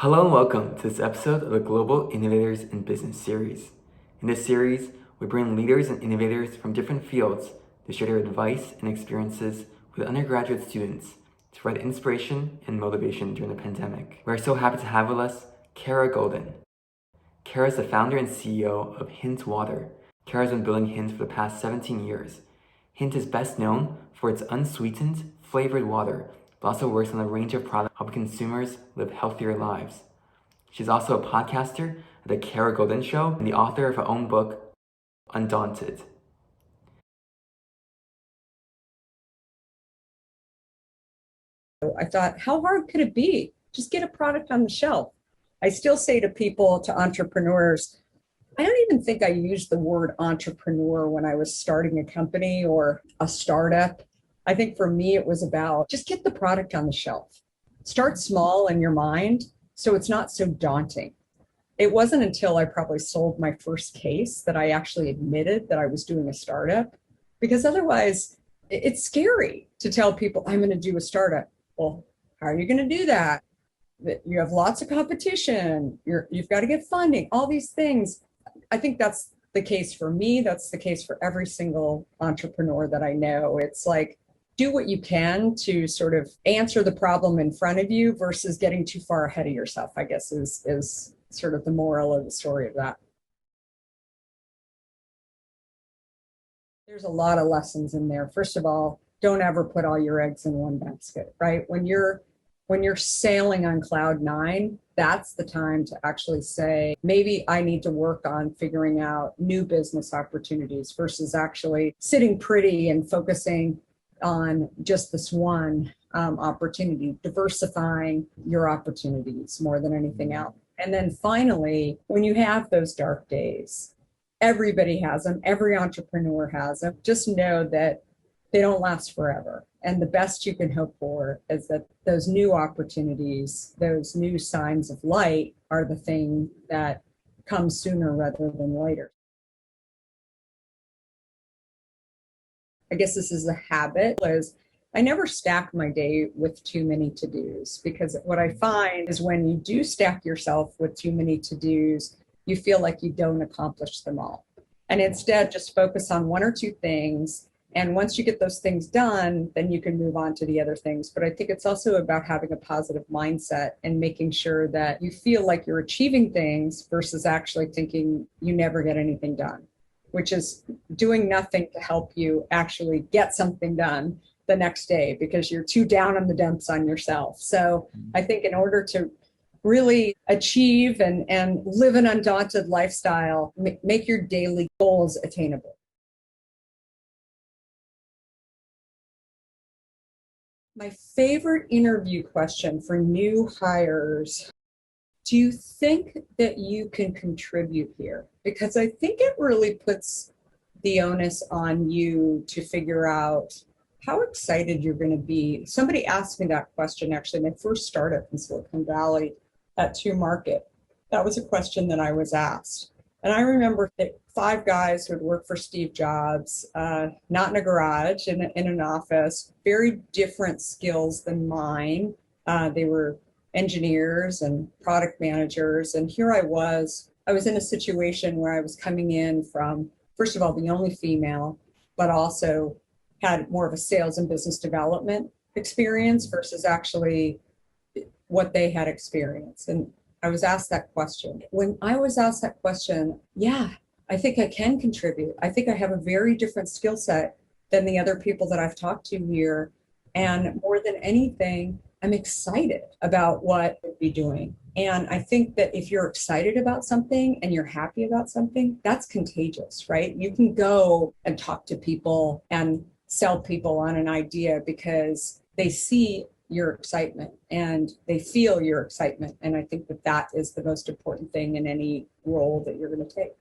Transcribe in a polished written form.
Hello and welcome to this episode of the Global Innovators in Business series. In this series, we bring leaders and innovators from different fields to share their advice and experiences with undergraduate students to provide inspiration and motivation during the pandemic. We are so happy to have with us Kara Goldin. Kara is the founder and CEO of Hint Water. Kara has been building Hint for the past 17 years. Hint is best known for its unsweetened, flavored water, but also works on a range of products helping consumers live healthier lives. She's also a podcaster at the Kara Goldin Show and the author of her own book, Undaunted. I thought, how hard could it be? Just get a product on the shelf. I still say to people, to entrepreneurs, I don't even think I used the word entrepreneur when I was starting a company or a startup. I think for me, it was about just get the product on the shelf. Start small in your mind so it's not so daunting. It wasn't until I probably sold my first case that I actually admitted that I was doing a startup, because otherwise it's scary to tell people I'm going to do a startup. Well, how are you going to do that? You have lots of competition. You've got to get funding, all these things. I think that's the case for me. That's the case for every single entrepreneur that I know. It's like, do what you can to sort of answer the problem in front of you versus getting too far ahead of yourself, I guess is sort of the moral of the story of that. There's a lot of lessons in there. First of all, don't ever put all your eggs in one basket, right? When you're sailing on cloud nine, that's the time to actually say, maybe I need to work on figuring out new business opportunities versus actually sitting pretty and focusing on just this one opportunity, diversifying your opportunities more than anything else. And then finally, when you have those dark days, everybody has them, every entrepreneur has them, just know that they don't last forever. And the best you can hope for is that those new opportunities, those new signs of light are the thing that come sooner rather than later. I guess this is a habit, was I never stack my day with too many to-dos, because what I find is when you do stack yourself with too many to-dos, you feel like you don't accomplish them all. And instead, just focus on one or two things. And once you get those things done, then you can move on to the other things. But I think it's also about having a positive mindset and making sure that you feel like you're achieving things versus actually thinking you never get anything done, which is doing nothing to help you actually get something done the next day because you're too down in the dumps on yourself. So I think in order to really achieve and live an undaunted lifestyle, make your daily goals attainable. My favorite interview question for new hires: do you think that you can contribute here? Because I think it really puts the onus on you to figure out how excited you're going to be. Somebody asked me that question, actually, my first startup in Silicon Valley at 2Market. That was a question that I was asked. And I remember that 5 guys who had worked for Steve Jobs, not in a garage, in an office, very different skills than mine. They were engineers and product managers. And here I was in a situation where I was coming in from, first of all, the only female, but also had more of a sales and business development experience versus actually what they had experienced. And I was asked that question. When I was asked that question, yeah, I think I can contribute. I think I have a very different skill set than the other people that I've talked to here. And more than anything, I'm excited about what we'll be doing. And I think that if you're excited about something and you're happy about something, that's contagious, right? You can go and talk to people and sell people on an idea because they see your excitement and they feel your excitement. And I think that that is the most important thing in any role that you're going to take.